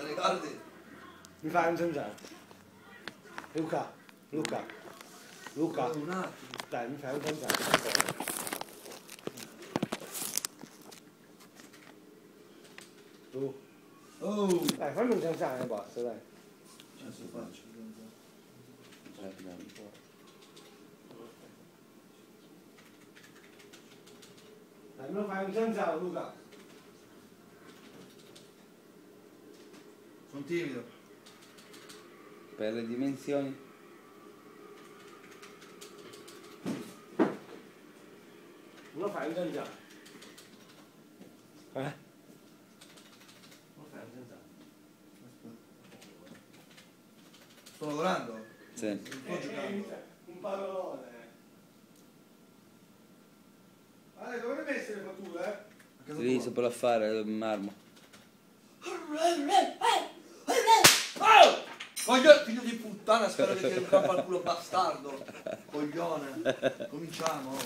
Te ricordi? Mi fai un zanzaro. Luca. Oh, un attimo. Dai, mi fai un zanzaro. Tu. Oh! Dai, fammi un zanzaro e basta, dai. Adesso faccio. Dai, me lo fai un zanzaro, Luca. Sono timido. Per le dimensioni. Me lo fai un zanzaro. Me lo fai un zanzaro. Sto lavorando? Sì. Non sto giocando. Un parolone. Allora, dove le messe le fatture? A casa Lì tua. sopra l'affare, il marmo. Coglione, figlio di puttana, spero che ti rompa il culo bastardo. Coglione. Cominciamo.